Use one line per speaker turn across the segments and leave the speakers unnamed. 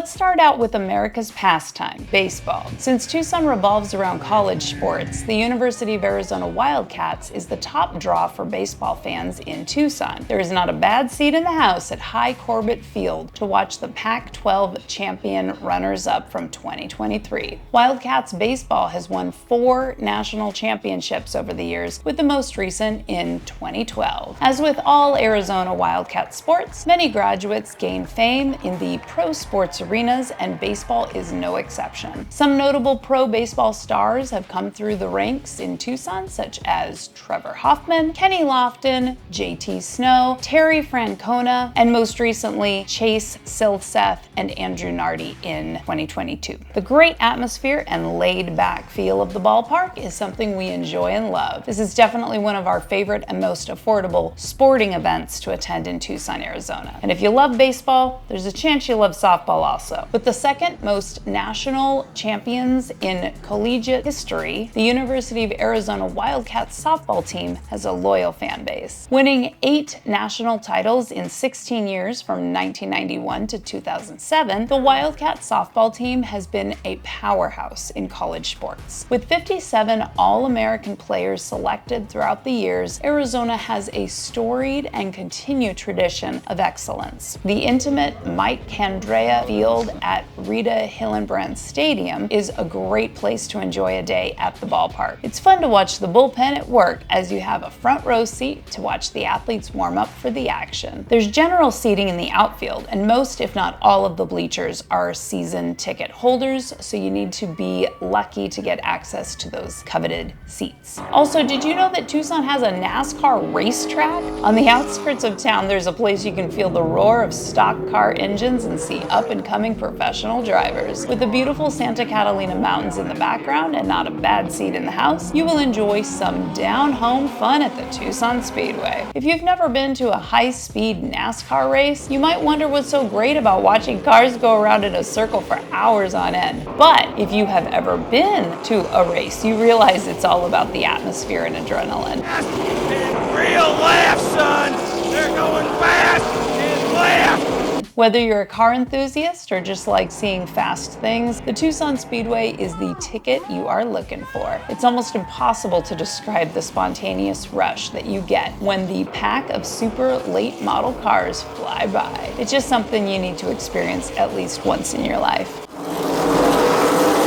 let's start out with America's pastime, baseball. Since Tucson revolves around college sports, the University of Arizona Wildcats is the top draw for baseball fans in Tucson. There is not a bad seat in the house at High Corbett Field to watch the Pac-12 champion runners-up from 2023. Wildcats baseball has won 4 national championships over the years, with the most recent in 2012. As with all Arizona Wildcat sports, many graduates gain fame in the pro sports arenas, and baseball is no exception. Some notable pro baseball stars have come through the ranks in Tucson, such as Trevor Hoffman, Kenny Lofton, JT Snow, Terry Francona, and most recently Chase Silseth and Andrew Nardi in 2022. The great atmosphere and laid-back feel of the ballpark is something we enjoy and love. This is definitely one of our favorite and most affordable sporting events to attend in Tucson, Arizona. And if you love baseball, there's a chance you love softball also. With the second most national champions in collegiate history, the University of Arizona Wildcats softball team has a loyal fan base. Winning 8 national titles in 16 years from 1991 to 2007, the Wildcats softball team has been a powerhouse in college sports. With 57 All-American players selected throughout the years, Arizona has a storied and continued tradition of excellence. The intimate Mike Candrea Field at Rita Hillenbrand Stadium is a great place to enjoy a day at the ballpark. It's fun to watch the bullpen at work as you have a front row seat to watch the athletes warm up for the action. There's general seating in the outfield, and most, if not all, of the bleachers are season ticket holders, so you need to be lucky to get access to those coveted seats. Also, did you know that Tucson has a NASCAR racetrack? On the outskirts of town, there's a place you can feel the roar of stock car engines and see up-and-coming professional drivers. With the beautiful Santa Catalina Mountains in the background and not a bad seat in the house, you will enjoy some down-home fun at the Tucson Speedway. If you've never been to a high-speed NASCAR race, you might wonder what's so great about watching cars go around in a circle for hours on end. But if you have ever been to a race, you realize it's all about the atmosphere and adrenaline.
Real laugh, son! They're going fast and laugh!
Whether you're a car enthusiast or just like seeing fast things, the Tucson Speedway is the ticket you are looking for. It's almost impossible to describe the spontaneous rush that you get when the pack of super late model cars fly by. It's just something you need to experience at least once in your life.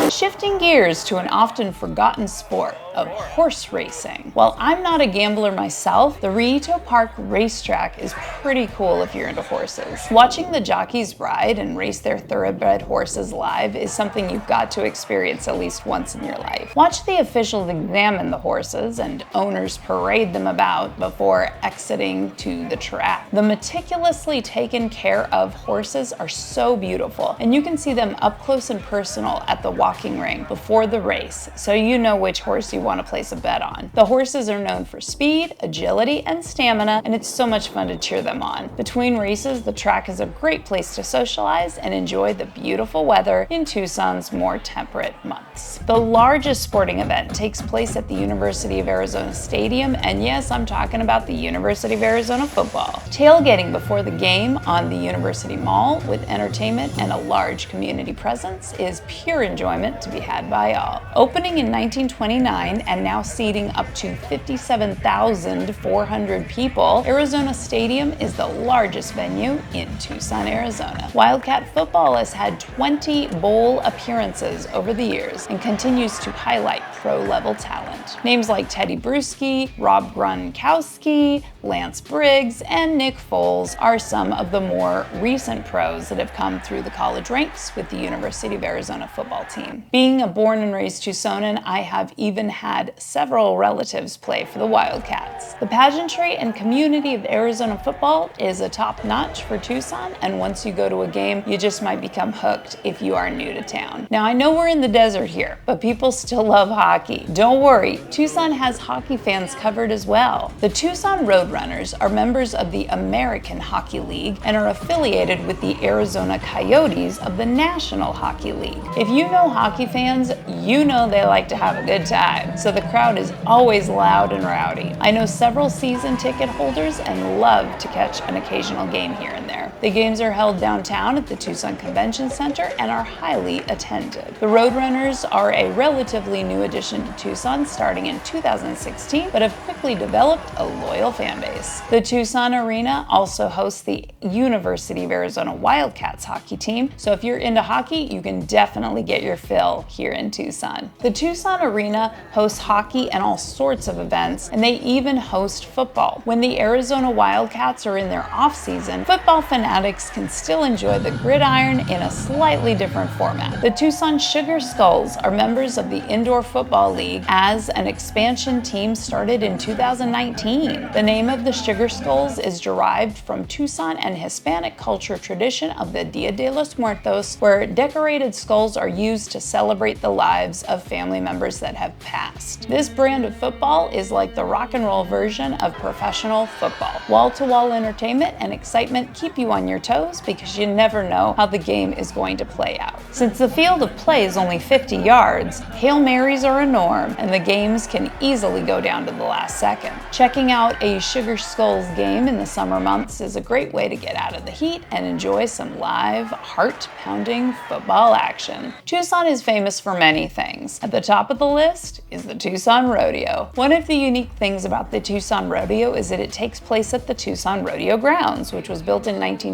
Shifting gears to an often forgotten sport of horse racing. While I'm not a gambler myself, the Rito Park racetrack is pretty cool if you're into horses. Watching the jockeys ride and race their thoroughbred horses live is something you've got to experience at least once in your life. Watch the officials examine the horses and owners parade them about before exiting to the track. The meticulously taken care of horses are so beautiful, and you can see them up close and personal at the walking ring before the race, so you know which horse you want to place a bet on. The horses are known for speed, agility, and stamina, and it's so much fun to cheer them on. Between races, the track is a great place to socialize and enjoy the beautiful weather in Tucson's more temperate months. The largest sporting event takes place at the University of Arizona Stadium, and yes, I'm talking about the University of Arizona football. Tailgating before the game on the University Mall with entertainment and a large community presence is pure enjoyment to be had by all. Opening in 1929 and now seating up to 57,400 people, Arizona Stadium is the largest venue in Tucson, Arizona. Wildcat football has had 20 bowl appearances over the years and continues to highlight pro-level talent. Names like Teddy Bruschi, Rob Gronkowski, Lance Briggs, and Nick Foles are some of the more recent pros that have come through the college ranks with the University of Arizona football team. Being a born and raised Tucsonan, I have even had several relatives play for the Wildcats. The pageantry and community of Arizona football is a top notch for Tucson, and once you go to a game, you just might become hooked if you are new to town. Now, I know we're in the desert here, but people still love hockey. Don't worry, Tucson has hockey fans covered as well. The Tucson Roadrunners are members of the American Hockey League and are affiliated with the Arizona Coyotes of the National Hockey League. If you know hockey fans, you know they like to have a good time, so the crowd is always loud and rowdy. I know several season ticket holders and love to catch an occasional game here and there. The games are held downtown at the Tucson Convention Center and are highly attended. The Roadrunners are a relatively new addition to Tucson starting in 2016, but have quickly developed a loyal fan base. The Tucson Arena also hosts the University of Arizona Wildcats hockey team, so if you're into hockey, you can definitely get your fill here in Tucson. The Tucson Arena hosts hockey and all sorts of events, and they even host football. When the Arizona Wildcats are in their off-season, football fanatics can still enjoy the gridiron in a slightly different format. The Tucson Sugar Skulls are members of the Indoor Football League as an expansion team started in 2019. The name of the Sugar Skulls is derived from Tucson and Hispanic culture tradition of the Dia de los Muertos, where decorated skulls are used to celebrate the lives of family members that have passed. This brand of football is like the rock and roll version of professional football. Wall-to-wall entertainment and excitement keep you on your toes because you never know how the game is going to play out. Since the field of play is only 50 yards, Hail Marys are a norm, and the games can easily go down to the last second. Checking out a Sugar Skulls game in the summer months is a great way to get out of the heat and enjoy some live, heart-pounding football action. Tucson is famous for many things. At the top of the list is the Tucson Rodeo. One of the unique things about the Tucson Rodeo is that it takes place at the Tucson Rodeo grounds, which was built in 1920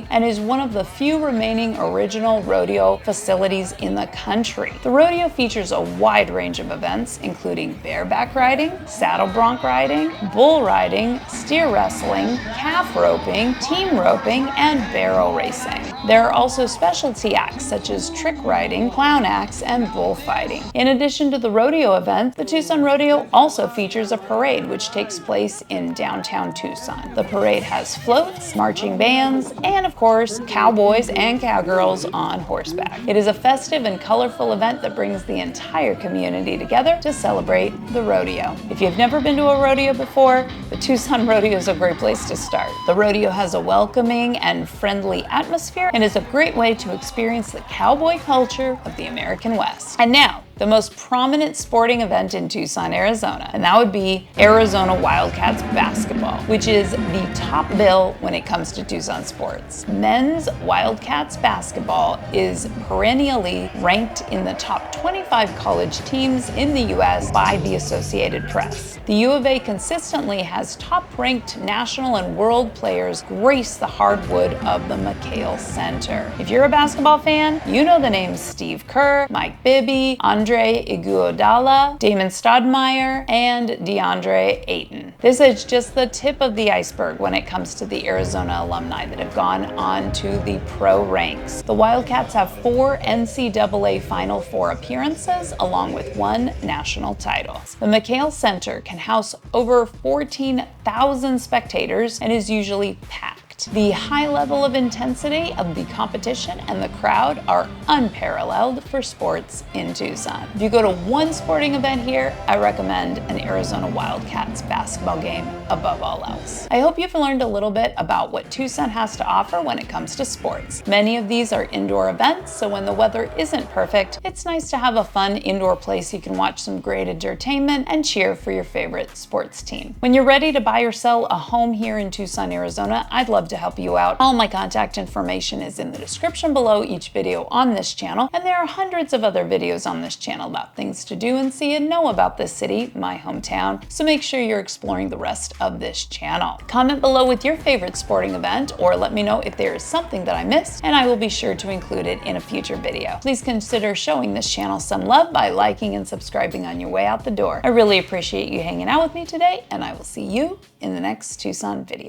and is one of the few remaining original rodeo facilities in the country. The rodeo features a wide range of events, including bareback riding, saddle bronc riding, bull riding, steer wrestling, calf roping, team roping, and barrel racing. There are also specialty acts such as trick riding, clown acts, and bullfighting. In addition to the rodeo event, the Tucson Rodeo also features a parade which takes place in downtown Tucson. The parade has floats, marching bands, and of course, cowboys and cowgirls on horseback. It is a festive and colorful event that brings the entire community together to celebrate the rodeo. If you've never been to a rodeo before, the Tucson Rodeo is a great place to start. The rodeo has a welcoming and friendly atmosphere and is a great way to experience the cowboy culture of the American West. And now, the most prominent sporting event in Tucson, Arizona, and that would be Arizona Wildcats basketball, which is the top bill when it comes to Tucson sports. Men's Wildcats basketball is perennially ranked in the top 25 college teams in the US by the Associated Press. The U of A consistently has top-ranked national and world players grace the hardwood of the McHale Center. If you're a basketball fan, you know the names Steve Kerr, Mike Bibby, Andre Iguodala, Damon Stoudemire, and DeAndre Ayton. This is just the tip of the iceberg when it comes to the Arizona alumni that have gone on to the pro ranks. The Wildcats have 4 NCAA Final Four appearances along with 1 national title. The McHale Center can house over 14,000 spectators and is usually packed. The high level of intensity of the competition and the crowd are unparalleled for sports in Tucson. If you go to one sporting event here, I recommend an Arizona Wildcats basketball game above all else. I hope you've learned a little bit about what Tucson has to offer when it comes to sports. Many of these are indoor events, so when the weather isn't perfect, it's nice to have a fun indoor place you can watch some great entertainment and cheer for your favorite sports team. When you're ready to buy or sell a home here in Tucson, Arizona, I'd love to help you out. All my contact information is in the description below each video on this channel, and there are hundreds of other videos on this channel about things to do and see and know about this city, my hometown, so make sure you're exploring the rest of this channel. Comment below with your favorite sporting event, or let me know if there is something that I missed, and I will be sure to include it in a future video. Please consider showing this channel some love by liking and subscribing on your way out the door. I really appreciate you hanging out with me today, and I will see you in the next Tucson video.